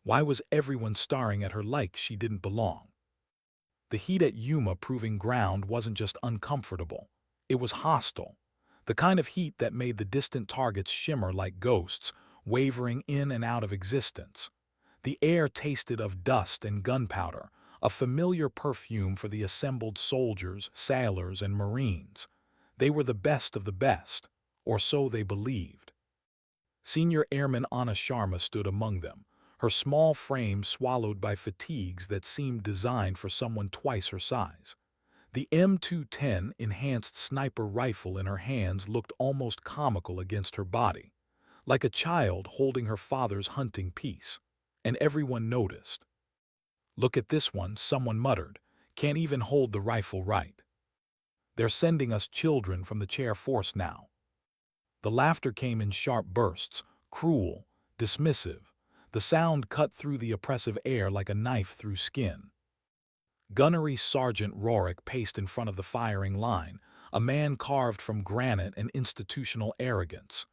Why was everyone staring at her like she didn't belong? The heat at Yuma Proving Ground wasn't just uncomfortable. It was hostile. The kind of heat that made the distant targets shimmer like ghosts, wavering in and out of existence. The air tasted of dust and gunpowder, a familiar perfume for the assembled soldiers, sailors, and Marines. They were the best of the best, or so they believed. Senior Airman Anna Sharma stood among them, her small frame swallowed by fatigues that seemed designed for someone twice her size. The M210 enhanced sniper rifle in her hands looked almost comical against her body, like a child holding her father's hunting piece. And everyone noticed. "Look at this one," someone muttered. "Can't even hold the rifle right. They're sending us children from the chair force now." The laughter came in sharp bursts, cruel, dismissive. The sound cut through the oppressive air like a knife through skin. Gunnery Sergeant Rorik paced in front of the firing line, a man carved from granite and institutional arrogance.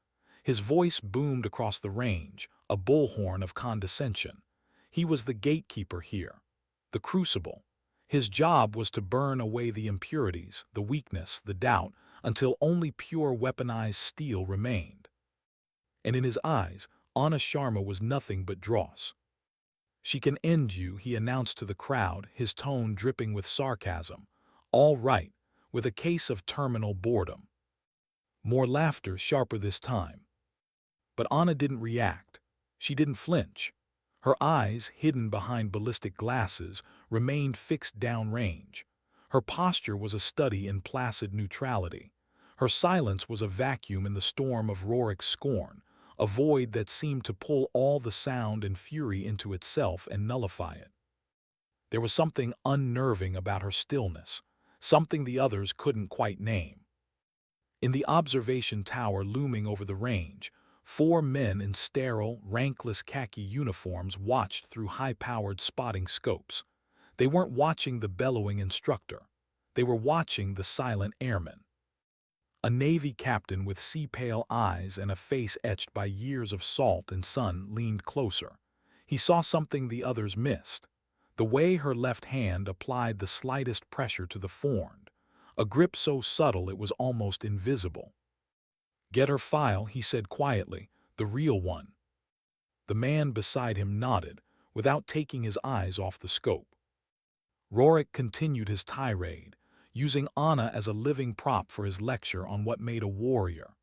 His voice boomed across the range, a bullhorn of condescension. He was the gatekeeper here, the crucible. His job was to burn away the impurities, the weakness, the doubt, until only pure weaponized steel remained. And in his eyes, Anna Sharma was nothing but dross. "She can end you," he announced to the crowd, his tone dripping with sarcasm. "All right, with a case of terminal boredom." More laughter, sharper this time. But Anna didn't react. She didn't flinch. Her eyes, hidden behind ballistic glasses, remained fixed downrange. Her posture was a study in placid neutrality. Her silence was a vacuum in the storm of Rorik's scorn, a void that seemed to pull all the sound and fury into itself and nullify it. There was something unnerving about her stillness, something the others couldn't quite name. In the observation tower looming over the range, 4 men in sterile, rankless khaki uniforms watched through high-powered spotting scopes. They weren't watching the bellowing instructor. They were watching the silent airman. A Navy captain with sea-pale eyes and a face etched by years of salt and sun leaned closer. He saw something the others missed. The way her left hand applied the slightest pressure to the forend, a grip so subtle it was almost invisible. "Get her file," he said quietly, "the real one." The man beside him nodded, without taking his eyes off the scope. Rorik continued his tirade, using Anna as a living prop for his lecture on what made a warrior.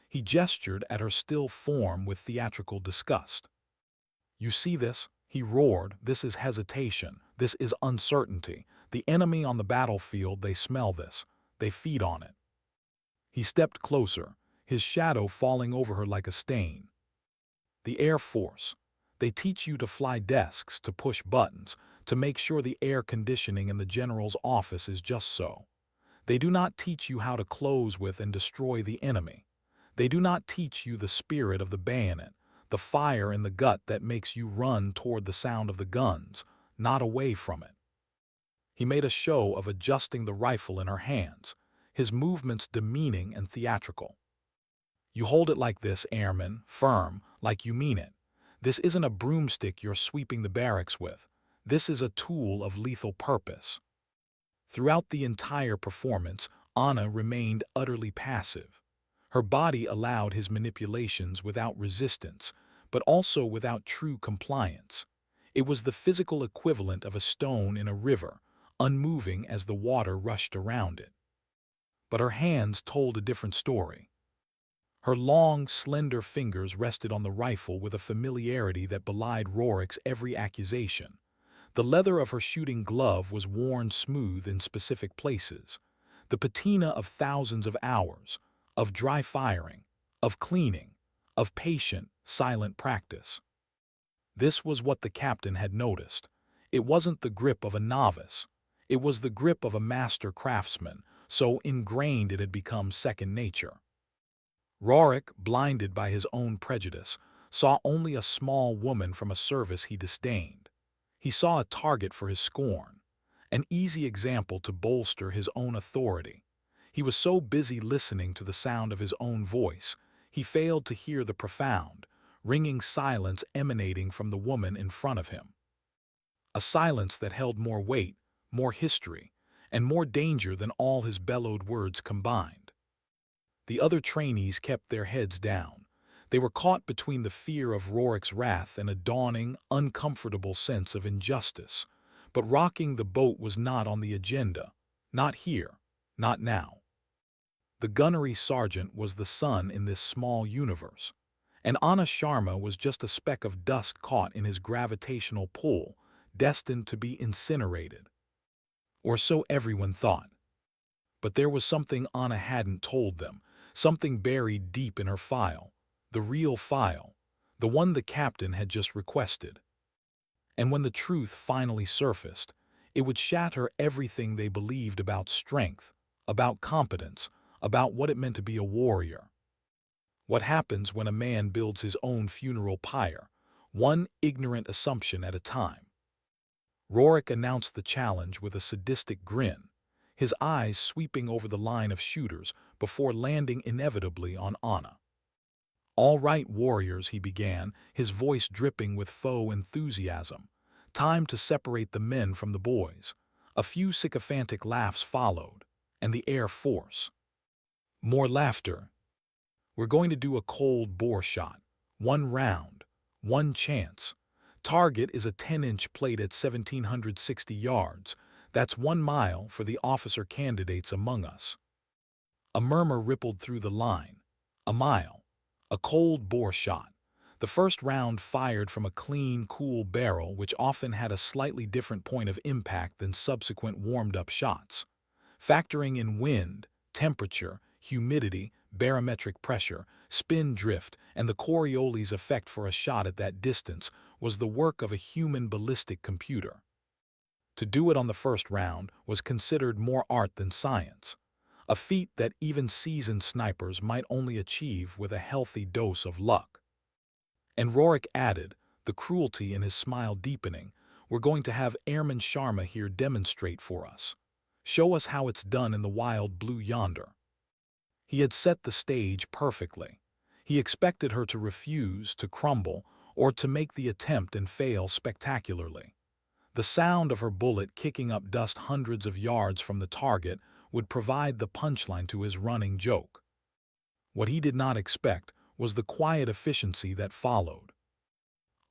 He gestured at her still form with theatrical disgust. "You see this?" he roared. "This is hesitation. This is uncertainty. The enemy on the battlefield, they smell this. They feed on it." He stepped closer, his shadow falling over her like a stain. "The Air Force. They teach you to fly desks, to push buttons, to make sure the air conditioning in the general's office is just so. They do not teach you how to close with and destroy the enemy. They do not teach you the spirit of the bayonet, the fire in the gut that makes you run toward the sound of the guns, not away from it." He made a show of adjusting the rifle in her hands, his movements demeaning and theatrical. "You hold it like this, airman, firm, like you mean it. This isn't a broomstick you're sweeping the barracks with. This is a tool of lethal purpose." Throughout the entire performance, Anna remained utterly passive. Her body allowed his manipulations without resistance, but also without true compliance. It was the physical equivalent of a stone in a river, unmoving as the water rushed around it. But her hands told a different story. Her long, slender fingers rested on the rifle with a familiarity that belied Rorik's every accusation. The leather of her shooting glove was worn smooth in specific places, the patina of thousands of hours, of dry firing, of cleaning, of patient, silent practice. This was what the captain had noticed. It wasn't the grip of a novice. It was the grip of a master craftsman, so ingrained it had become second nature. Rorik, blinded by his own prejudice, saw only a small woman from a service he disdained. He saw a target for his scorn, an easy example to bolster his own authority. He was so busy listening to the sound of his own voice, he failed to hear the profound, ringing silence emanating from the woman in front of him. A silence that held more weight, more history, and more danger than all his bellowed words combined. The other trainees kept their heads down. They were caught between the fear of Rorik's wrath and a dawning, uncomfortable sense of injustice. But rocking the boat was not on the agenda. Not here. Not now. The gunnery sergeant was the sun in this small universe, and Anna Sharma was just a speck of dust caught in his gravitational pull, destined to be incinerated. Or so everyone thought. But there was something Anna hadn't told them, something buried deep in her file, the real file, the one the captain had just requested. And when the truth finally surfaced, it would shatter everything they believed about strength, about competence, about what it meant to be a warrior. What happens when a man builds his own funeral pyre, one ignorant assumption at a time? Rorik announced the challenge with a sadistic grin, his eyes sweeping over the line of shooters before landing inevitably on Anna. "All right, warriors," he began, his voice dripping with faux enthusiasm. "Time to separate the men from the boys." A few sycophantic laughs followed, and the air force. More laughter. "We're going to do a cold bore shot. One round. One chance. Target is a 10-inch plate at 1,760 yards. That's 1 mile for the officer candidates among us." A murmur rippled through the line. A mile. A cold bore shot. The first round fired from a clean, cool barrel which often had a slightly different point of impact than subsequent warmed-up shots. Factoring in wind, temperature, humidity, barometric pressure, spin drift, and the Coriolis effect for a shot at that distance was the work of a human ballistic computer. To do it on the first round was considered more art than science, a feat that even seasoned snipers might only achieve with a healthy dose of luck. And Rorik added, the cruelty in his smile deepening, "We're going to have Airman Sharma here demonstrate for us. Show us how it's done in the wild blue yonder." He had set the stage perfectly. He expected her to refuse, to crumble, or to make the attempt and fail spectacularly. The sound of her bullet kicking up dust hundreds of yards from the target would provide the punchline to his running joke. What he did not expect was the quiet efficiency that followed.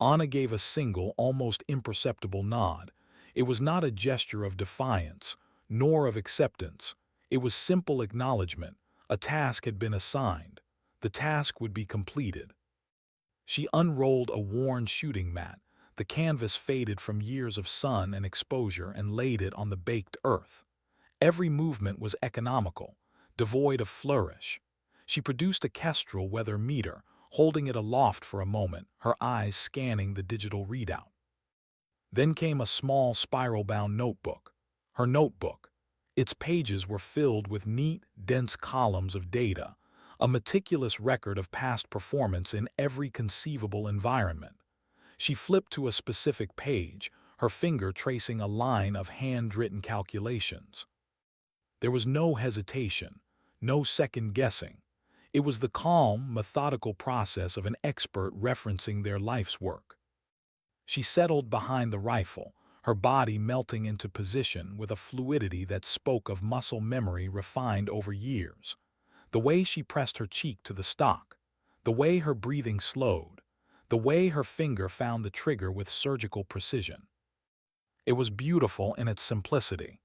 Anna gave a single, almost imperceptible nod. It was not a gesture of defiance, nor of acceptance. It was simple acknowledgement. A task had been assigned. The task would be completed. She unrolled a worn shooting mat, the canvas faded from years of sun and exposure, and laid it on the baked earth. Every movement was economical, devoid of flourish. She produced a kestrel weather meter, holding it aloft for a moment, her eyes scanning the digital readout. Then came a small spiral-bound notebook. Her notebook. Its pages were filled with neat, dense columns of data, a meticulous record of past performance in every conceivable environment. She flipped to a specific page, her finger tracing a line of handwritten calculations. There was no hesitation, no second-guessing. It was the calm, methodical process of an expert referencing their life's work. She settled behind the rifle, her body melting into position with a fluidity that spoke of muscle memory refined over years. The way she pressed her cheek to the stock, the way her breathing slowed, the way her finger found the trigger with surgical precision. It was beautiful in its simplicity.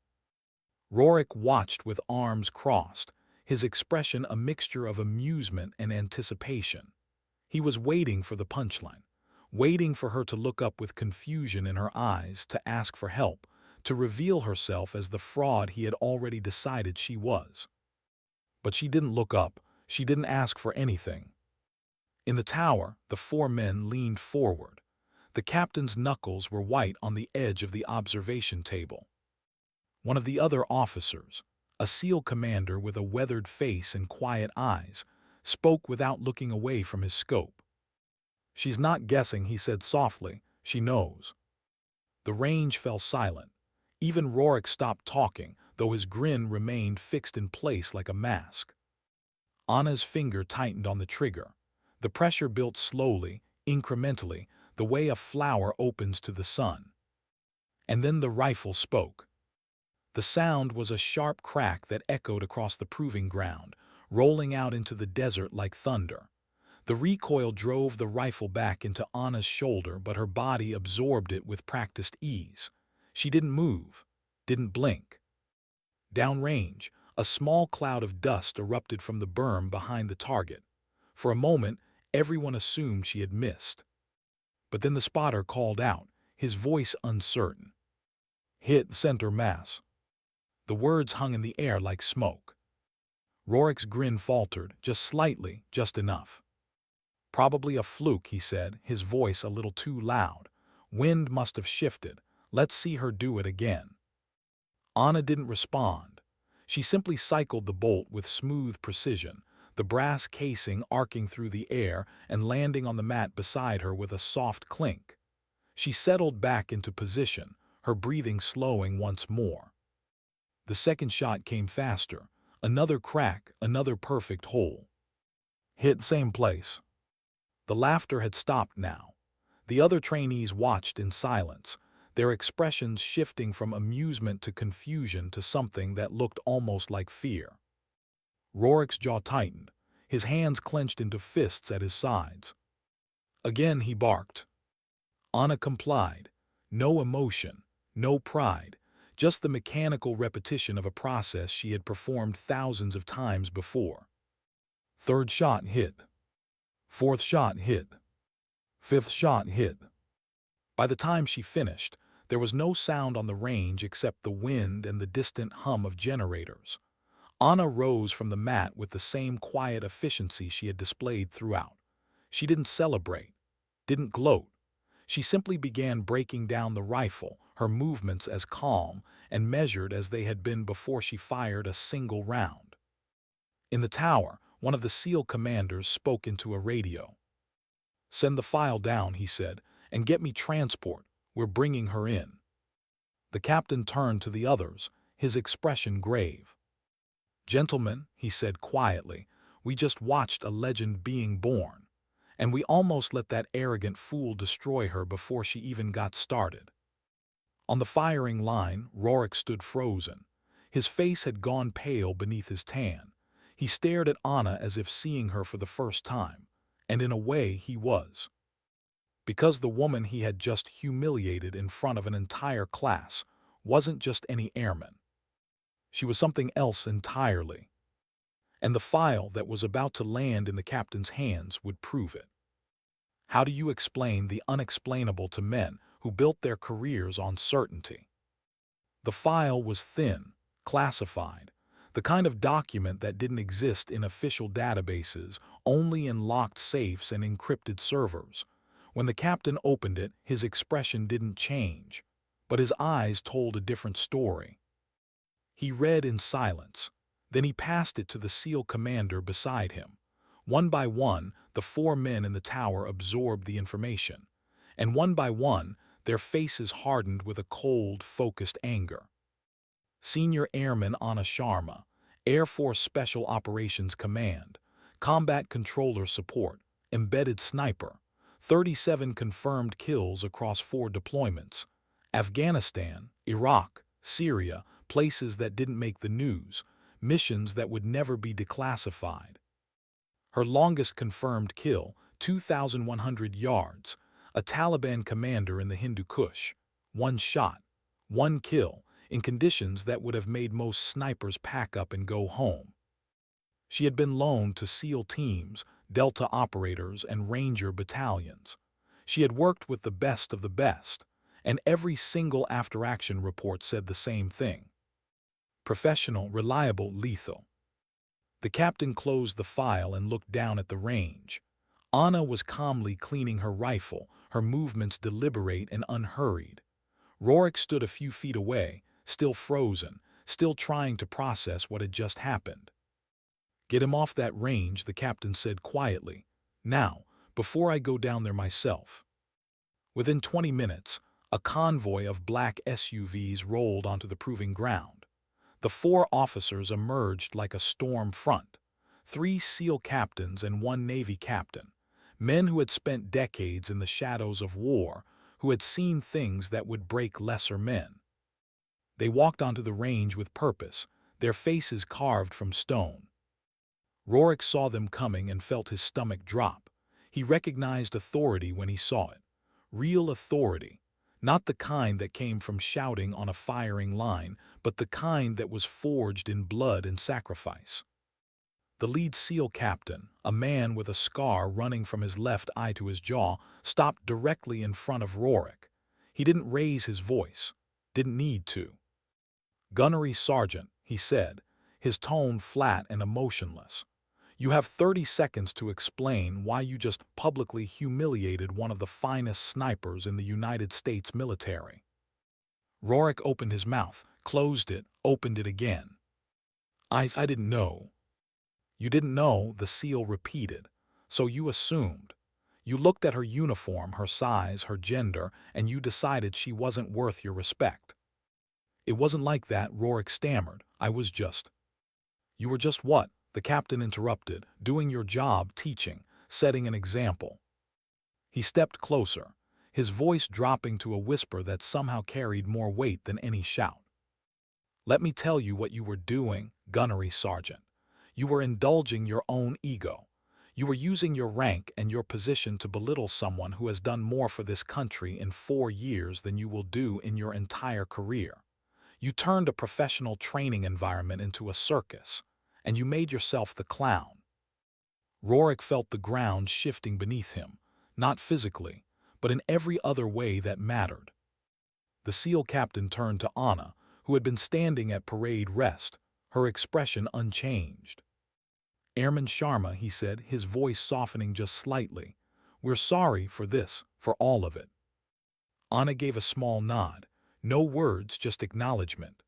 Rorik watched with arms crossed, his expression a mixture of amusement and anticipation. He was waiting for the punchline, waiting for her to look up with confusion in her eyes, to ask for help, to reveal herself as the fraud he had already decided she was. But she didn't look up, she didn't ask for anything. In the tower, the 4 men leaned forward. The captain's knuckles were white on the edge of the observation table. One of the other officers, a SEAL commander with a weathered face and quiet eyes, spoke without looking away from his scope. "She's not guessing," he said softly. "She knows." The range fell silent. Even Rorik stopped talking, though his grin remained fixed in place like a mask. Anna's finger tightened on the trigger. The pressure built slowly, incrementally, the way a flower opens to the sun. And then the rifle spoke. The sound was a sharp crack that echoed across the proving ground, rolling out into the desert like thunder. The recoil drove the rifle back into Anna's shoulder, but her body absorbed it with practiced ease. She didn't move, didn't blink. Downrange, a small cloud of dust erupted from the berm behind the target. For a moment, everyone assumed she had missed. But then the spotter called out, his voice uncertain. "Hit center mass." The words hung in the air like smoke. Rorick's grin faltered, just slightly, just enough. "Probably a fluke," he said, his voice a little too loud. "Wind must have shifted. Let's see her do it again." Anna didn't respond. She simply cycled the bolt with smooth precision, the brass casing arcing through the air and landing on the mat beside her with a soft clink. She settled back into position, her breathing slowing once more. The second shot came faster. Another crack, another perfect hole. "Hit same place." The laughter had stopped now. The other trainees watched in silence, their expressions shifting from amusement to confusion to something that looked almost like fear. Rorick's jaw tightened, his hands clenched into fists at his sides. Again he barked. Anna complied. No emotion, no pride, just the mechanical repetition of a process she had performed thousands of times before. Third shot hit. Fourth shot hit. Fifth shot hit. By the time she finished, there was no sound on the range except the wind and the distant hum of generators. Anna rose from the mat with the same quiet efficiency she had displayed throughout. She didn't celebrate, didn't gloat. She simply began breaking down the rifle, her movements as calm and measured as they had been before she fired a single round. In the tower, one of the SEAL commanders spoke into a radio. "Send the file down," he said, "and get me transport. We're bringing her in." The captain turned to the others, his expression grave. "Gentlemen," he said quietly, "we just watched a legend being born, and we almost let that arrogant fool destroy her before she even got started." On the firing line, Rorick stood frozen. His face had gone pale beneath his tan. He stared at Anna as if seeing her for the first time, and in a way he was. Because the woman he had just humiliated in front of an entire class wasn't just any airman. She was something else entirely. And the file that was about to land in the captain's hands would prove it. How do you explain the unexplainable to men who built their careers on certainty? The file was thin, classified, the kind of document that didn't exist in official databases, only in locked safes and encrypted servers. When the captain opened it, his expression didn't change, but his eyes told a different story. He read in silence. Then he passed it to the SEAL commander beside him. One by one, the 4 men in the tower absorbed the information, and one by one, their faces hardened with a cold, focused anger. Senior Airman Anna Sharma, Air Force Special Operations Command, Combat Controller Support, Embedded Sniper, 37 confirmed kills across 4 deployments. Afghanistan, Iraq, Syria, places that didn't make the news, missions that would never be declassified. Her longest confirmed kill, 2,100 yards, a Taliban commander in the Hindu Kush. 1 shot, 1 kill, in conditions that would have made most snipers pack up and go home. She had been loaned to SEAL teams, Delta operators, and Ranger battalions. She had worked with the best of the best, and every single after-action report said the same thing. Professional, reliable, lethal. The captain closed the file and looked down at the range. Anna was calmly cleaning her rifle, her movements deliberate and unhurried. Rorick stood a few feet away, still frozen, still trying to process what had just happened. "Get him off that range," the captain said quietly. "Now, before I go down there myself." Within 20 minutes, a convoy of black SUVs rolled onto the proving ground. The 4 officers emerged like a storm front, 3 SEAL captains and 1 Navy captain. Men who had spent decades in the shadows of war, who had seen things that would break lesser men. They walked onto the range with purpose, their faces carved from stone. Rorik saw them coming and felt his stomach drop. He recognized authority when he saw it. Real authority. Not the kind that came from shouting on a firing line, but the kind that was forged in blood and sacrifice. The lead SEAL captain, a man with a scar running from his left eye to his jaw, stopped directly in front of Rorik. He didn't raise his voice. Didn't need to. "Gunnery Sergeant," he said, his tone flat and emotionless. "You have 30 seconds to explain why you just publicly humiliated one of the finest snipers in the United States military." Rorik opened his mouth, closed it, opened it again. I didn't know." "You didn't know," the SEAL repeated. "So you assumed. You looked at her uniform, her size, her gender, and you decided she wasn't worth your respect." "It wasn't like that," Rorik stammered. "I was just—" "You were just what?" the captain interrupted. "Doing your job, teaching, setting an example." He stepped closer, his voice dropping to a whisper that somehow carried more weight than any shout. "Let me tell you what you were doing, Gunnery Sergeant. You were indulging your own ego. You were using your rank and your position to belittle someone who has done more for this country in 4 years than you will do in your entire career. You turned a professional training environment into a circus, and you made yourself the clown." Rorik felt the ground shifting beneath him, not physically, but in every other way that mattered. The SEAL captain turned to Anna, who had been standing at parade rest, her expression unchanged. "Airman Sharma," he said, his voice softening just slightly, "we're sorry for this, for all of it." Anna gave a small nod. No words, just acknowledgement.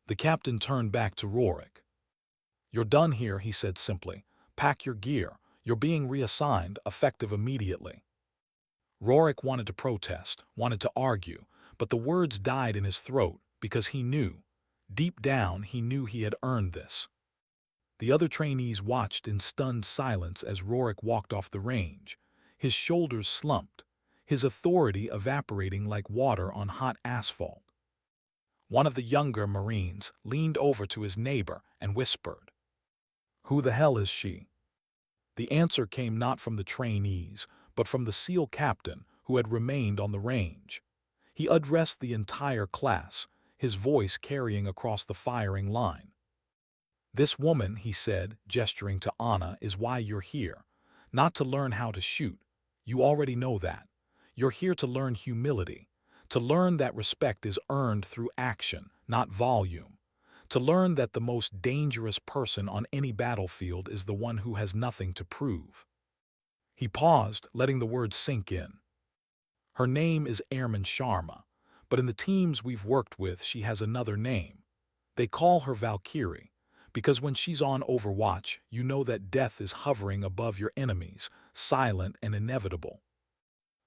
The captain turned back to Rorik. "You're done here," he said simply. "Pack your gear. You're being reassigned, effective immediately." Rorik wanted to protest, wanted to argue, but the words died in his throat because he knew, deep down he knew he had earned this. The other trainees watched in stunned silence as Rorik walked off the range, his shoulders slumped, his authority evaporating like water on hot asphalt. One of the younger Marines leaned over to his neighbor and whispered, "Who the hell is she?" The answer came not from the trainees, but from the SEAL captain who had remained on the range. He addressed the entire class, his voice carrying across the firing line. "This woman," he said, gesturing to Anna, "is why you're here. Not to learn how to shoot. You already know that. You're here to learn humility, to learn that respect is earned through action, not volume, to learn that the most dangerous person on any battlefield is the one who has nothing to prove." He paused, letting the words sink in. "Her name is Airman Sharma, but in the teams we've worked with she has another name. They call her Valkyrie, because when she's on Overwatch, you know that death is hovering above your enemies, silent and inevitable."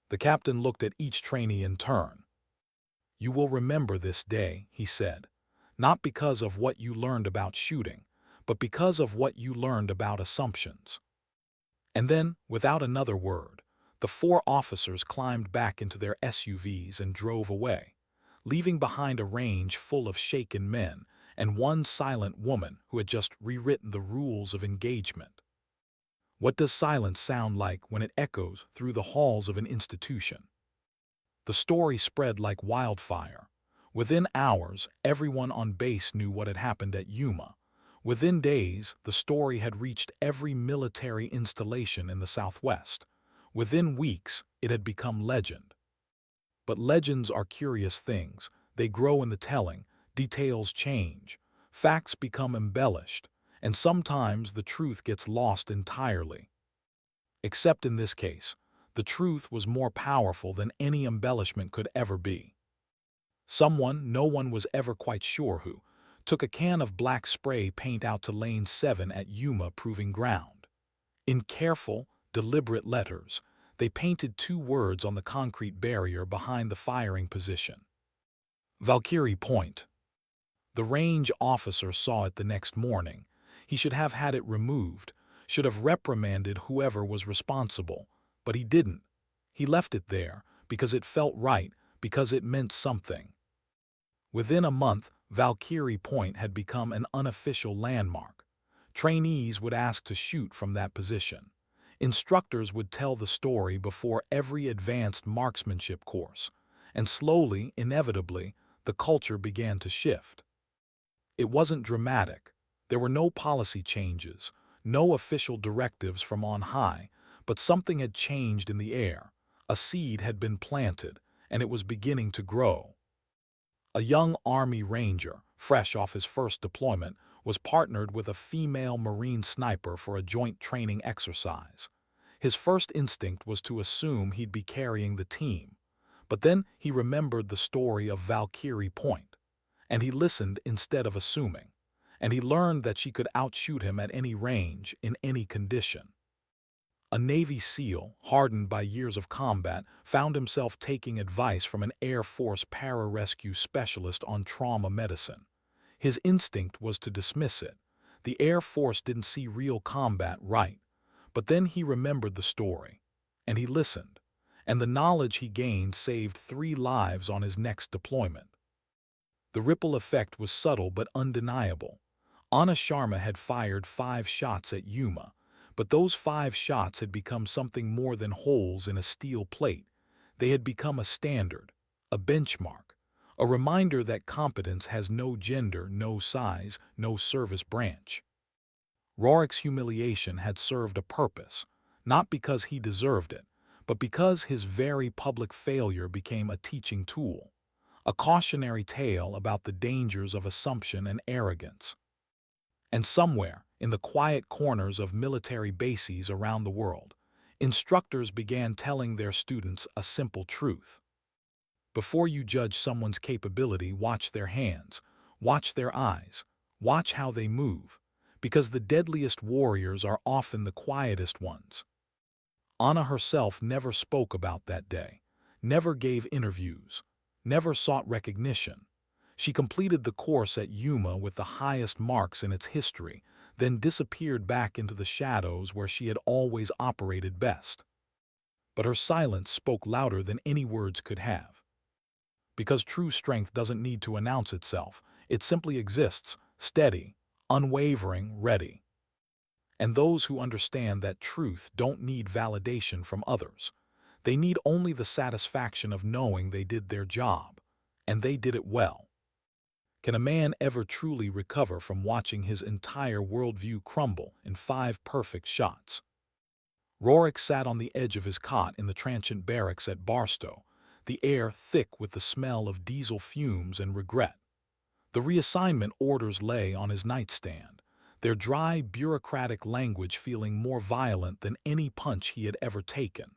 The captain looked at each trainee in turn. "You will remember this day," he said, "not because of what you learned about shooting, but because of what you learned about assumptions." And then, without another word, the 4 officers climbed back into their SUVs and drove away, leaving behind a range full of shaken men and one silent woman who had just rewritten the rules of engagement. What does silence sound like when it echoes through the halls of an institution? The story spread like wildfire. Within hours, everyone on base knew what had happened at Yuma. Within days, the story had reached every military installation in the Southwest. Within weeks, it had become legend. But legends are curious things. They grow in the telling, details change, facts become embellished, and sometimes the truth gets lost entirely. Except in this case, the truth was more powerful than any embellishment could ever be. Someone, no one was ever quite sure who, took a can of black spray paint out to Lane 7 at Yuma Proving Ground. In careful, deliberate letters, they painted 2 words on the concrete barrier behind the firing position. Valkyrie Point. The range officer saw it the next morning. He should have had it removed, should have reprimanded whoever was responsible, But he didn't. He left it there because it felt right, because it meant something. Within a month, Valkyrie Point had become an unofficial landmark. Trainees would ask to shoot from that position. Instructors would tell the story before every advanced marksmanship course. And slowly, inevitably, the culture began to shift. It wasn't dramatic. There were no policy changes, no official directives from on high, but something had changed in the air. A seed had been planted, and it was beginning to grow. A young Army Ranger, fresh off his first deployment, was partnered with a female Marine sniper for a joint training exercise. His first instinct was to assume he'd be carrying the team, but then he remembered the story of Valkyrie Point, and he listened instead of assuming, and he learned that she could outshoot him at any range, in any condition. A Navy SEAL, hardened by years of combat, found himself taking advice from an Air Force pararescue specialist on trauma medicine. His instinct was to dismiss it. The Air Force didn't see real combat right. But then he remembered the story, and he listened, and the knowledge he gained saved 3 lives on his next deployment. The ripple effect was subtle but undeniable. Anna Sharma had fired 5 shots at Yuma, but those 5 shots had become something more than holes in a steel plate. They had become a standard, a benchmark, a reminder that competence has no gender, no size, no service branch. Rorik's humiliation had served a purpose, not because he deserved it, but because his very public failure became a teaching tool, a cautionary tale about the dangers of assumption and arrogance. And somewhere, in the quiet corners of military bases around the world, instructors began telling their students a simple truth. Before you judge someone's capability, watch their hands, watch their eyes, watch how they move, because the deadliest warriors are often the quietest ones. Anna herself never spoke about that day, never gave interviews, never sought recognition. She completed the course at Yuma with the highest marks in its history, then disappeared back into the shadows where she had always operated best. But her silence spoke louder than any words could have. Because true strength doesn't need to announce itself, it simply exists, steady, unwavering, ready. And those who understand that truth don't need validation from others. They need only the satisfaction of knowing they did their job, and they did it well. Can a man ever truly recover from watching his entire worldview crumble in 5 perfect shots? Rorik sat on the edge of his cot in the transient barracks at Barstow, the air thick with the smell of diesel fumes and regret. The reassignment orders lay on his nightstand, their dry, bureaucratic language feeling more violent than any punch he had ever taken.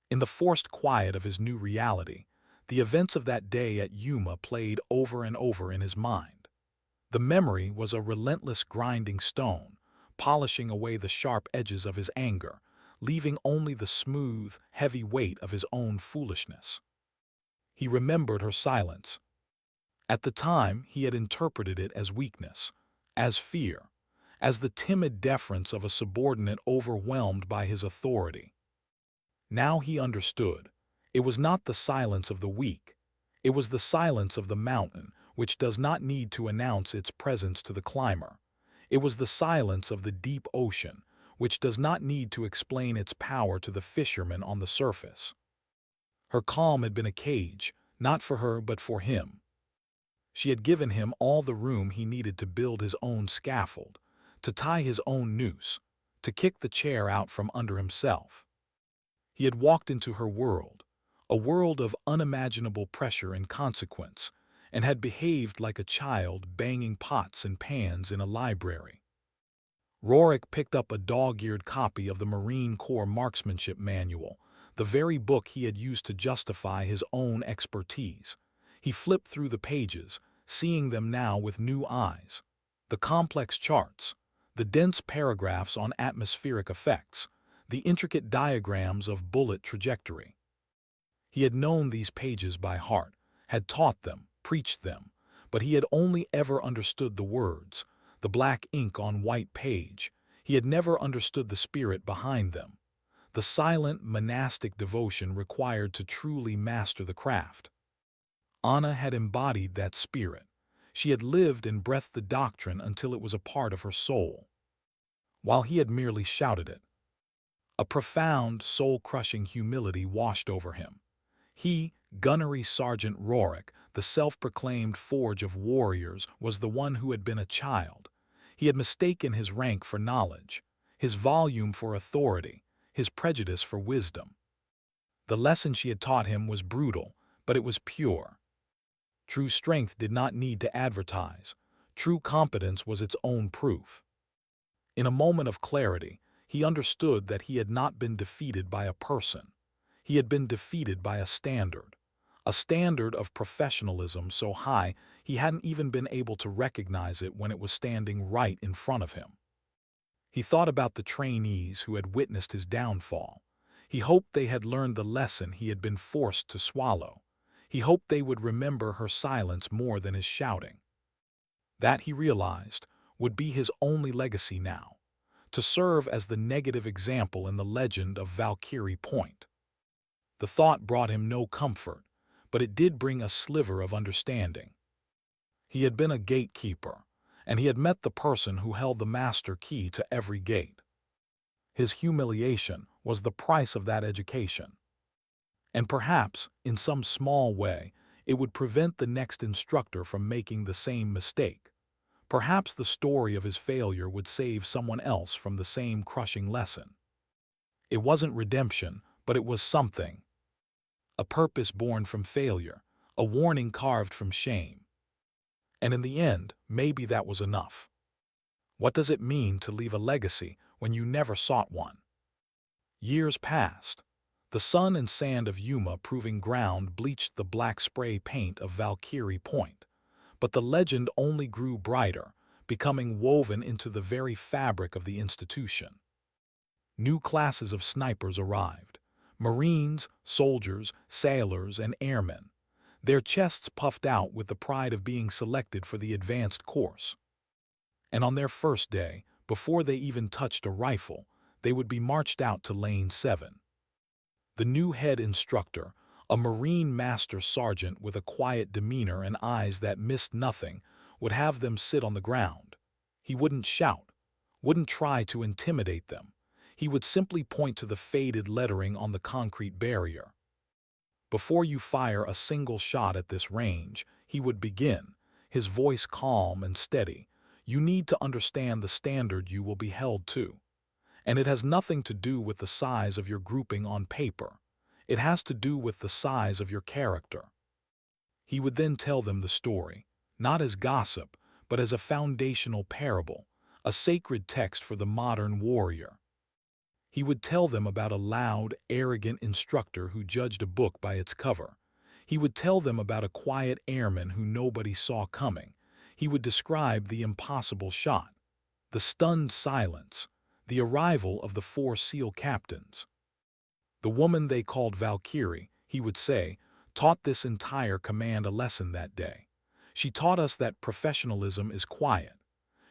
In the forced quiet of his new reality, the events of that day at Yuma played over and over in his mind. The memory was a relentless grinding stone, polishing away the sharp edges of his anger, leaving only the smooth, heavy weight of his own foolishness. He remembered her silence. At the time, he had interpreted it as weakness, as fear, as the timid deference of a subordinate overwhelmed by his authority. Now he understood. It was not the silence of the weak. It was the silence of the mountain, which does not need to announce its presence to the climber. It was the silence of the deep ocean, which does not need to explain its power to the fisherman on the surface. Her calm had been a cage, not for her but for him. She had given him all the room he needed to build his own scaffold, to tie his own noose, to kick the chair out from under himself. He had walked into her world, a world of unimaginable pressure and consequence, and had behaved like a child banging pots and pans in a library. Rorik picked up a dog-eared copy of the Marine Corps Marksmanship Manual, the very book he had used to justify his own expertise. He flipped through the pages, seeing them now with new eyes. The complex charts, the dense paragraphs on atmospheric effects, the intricate diagrams of bullet trajectory. He had known these pages by heart, had taught them, preached them, but he had only ever understood the words, the black ink on white page. He had never understood the spirit behind them. the silent monastic devotion required to truly master the craft. Anna had embodied that spirit. She had lived and breathed the doctrine until it was a part of her soul, while he had merely shouted it. A profound, soul-crushing humility washed over him. He, Gunnery Sergeant Rorik, the self-proclaimed forge of warriors, was the one who had been a child. He had mistaken his rank for knowledge, his volume for authority, his prejudice for wisdom. The lesson she had taught him was brutal, but it was pure. True strength did not need to advertise. True competence was its own proof. In a moment of clarity, he understood that he had not been defeated by a person. He had been defeated by a standard of professionalism so high he hadn't even been able to recognize it when it was standing right in front of him. He thought about the trainees who had witnessed his downfall. He hoped they had learned the lesson he had been forced to swallow. He hoped they would remember her silence more than his shouting. That, he realized, would be his only legacy now, to serve as the negative example in the legend of Valkyrie Point. The thought brought him no comfort, but it did bring a sliver of understanding. He had been a gatekeeper, and he had met the person who held the master key to every gate. His humiliation was the price of that education. And perhaps, in some small way, it would prevent the next instructor from making the same mistake. Perhaps the story of his failure would save someone else from the same crushing lesson. It wasn't redemption, but it was something. A purpose born from failure, a warning carved from shame. And in the end, maybe that was enough. What does it mean to leave a legacy when you never sought one? Years passed. The sun and sand of Yuma proving ground bleached the black spray paint of Valkyrie Point. But the legend only grew brighter, becoming woven into the very fabric of the institution. New classes of snipers arrived. Marines, soldiers, sailors, and airmen. Their chests puffed out with the pride of being selected for the advanced course. And on their first day, before they even touched a rifle, they would be marched out to Lane 7. The new head instructor, a Marine Master Sergeant with a quiet demeanor and eyes that missed nothing, would have them sit on the ground. He wouldn't shout, wouldn't try to intimidate them. He would simply point to the faded lettering on the concrete barrier. Before you fire a single shot at this range, he would begin, his voice calm and steady. You need to understand the standard you will be held to. And it has nothing to do with the size of your grouping on paper. It has to do with the size of your character. He would then tell them the story, not as gossip, but as a foundational parable, a sacred text for the modern warrior. He would tell them about a loud, arrogant instructor who judged a book by its cover. He would tell them about a quiet airman who nobody saw coming. He would describe the impossible shot, the stunned silence, the arrival of the 4 SEAL captains. The woman they called Valkyrie, he would say, taught this entire command a lesson that day. She taught us that professionalism is quiet.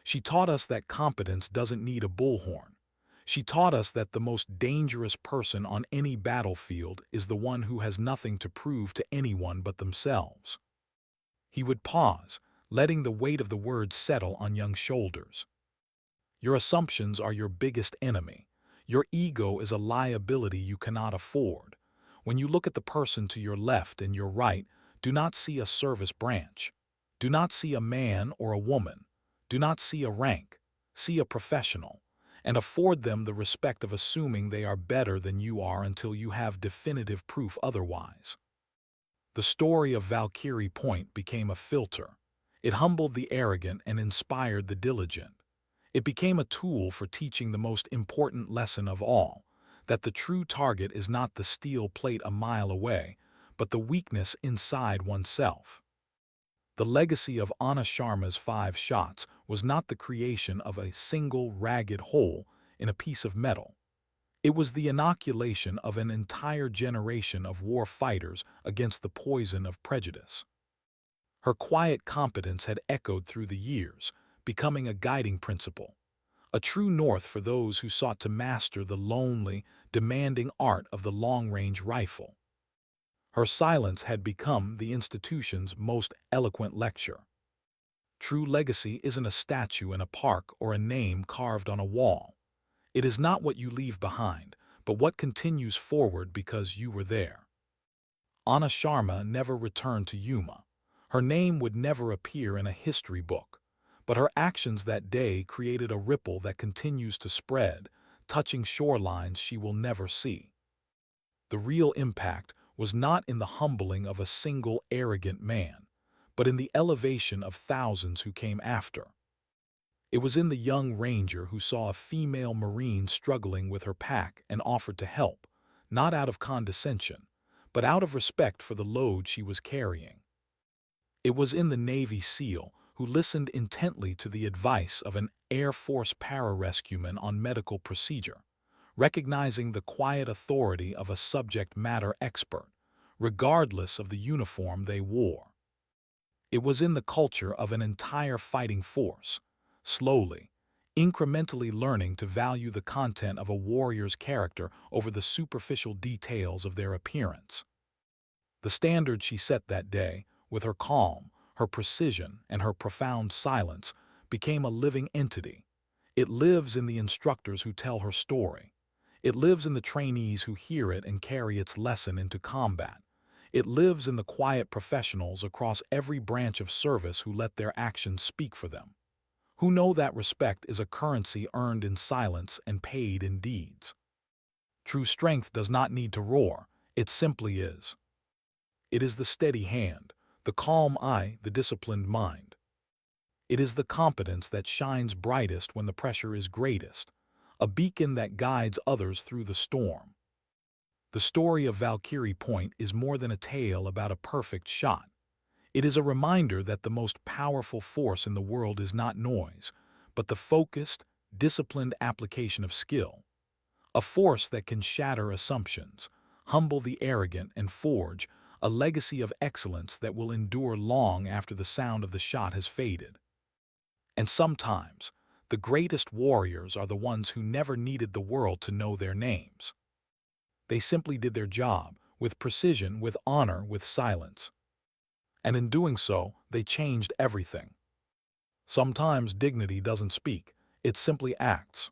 She taught us that competence doesn't need a bullhorn. She taught us that the most dangerous person on any battlefield is the one who has nothing to prove to anyone but themselves. He would pause, letting the weight of the words settle on young shoulders. Your assumptions are your biggest enemy. Your ego is a liability you cannot afford. When you look at the person to your left and your right, do not see a service branch. Do not see a man or a woman. Do not see a rank. See a professional. And afford them the respect of assuming they are better than you are until you have definitive proof otherwise. The story of Valkyrie Point became a filter. It humbled the arrogant and inspired the diligent. It became a tool for teaching the most important lesson of all, that the true target is not the steel plate a mile away, but the weakness inside oneself. The legacy of Anna Sharma's 5 shots was not the creation of a single ragged hole in a piece of metal. It was the inoculation of an entire generation of war fighters against the poison of prejudice. Her quiet competence had echoed through the years, becoming a guiding principle, a true north for those who sought to master the lonely, demanding art of the long-range rifle. Her silence had become the institution's most eloquent lecture. True legacy isn't a statue in a park or a name carved on a wall. It is not what you leave behind, but what continues forward because you were there. Anna Sharma never returned to Yuma. Her name would never appear in a history book, but her actions that day created a ripple that continues to spread, touching shorelines she will never see. The real impact was not in the humbling of a single arrogant man, but in the elevation of thousands who came after. It was in the young ranger who saw a female Marine struggling with her pack and offered to help, not out of condescension, but out of respect for the load she was carrying. It was in the Navy SEAL who listened intently to the advice of an Air Force pararescueman on medical procedure, recognizing the quiet authority of a subject matter expert, regardless of the uniform they wore. It was in the culture of an entire fighting force, slowly, incrementally learning to value the content of a warrior's character over the superficial details of their appearance. The standard she set that day, with her calm, her precision, and her profound silence, became a living entity. It lives in the instructors who tell her story. It lives in the trainees who hear it and carry its lesson into combat. It lives in the quiet professionals across every branch of service who let their actions speak for them, who know that respect is a currency earned in silence and paid in deeds. True strength does not need to roar, it simply is. It is the steady hand, the calm eye, the disciplined mind. It is the competence that shines brightest when the pressure is greatest, a beacon that guides others through the storm. The story of Valkyrie Point is more than a tale about a perfect shot. It is a reminder that the most powerful force in the world is not noise, but the focused, disciplined application of skill. A force that can shatter assumptions, humble the arrogant, and forge a legacy of excellence that will endure long after the sound of the shot has faded. And sometimes, the greatest warriors are the ones who never needed the world to know their names. They simply did their job, with precision, with honor, with silence. And in doing so, they changed everything. Sometimes dignity doesn't speak, it simply acts.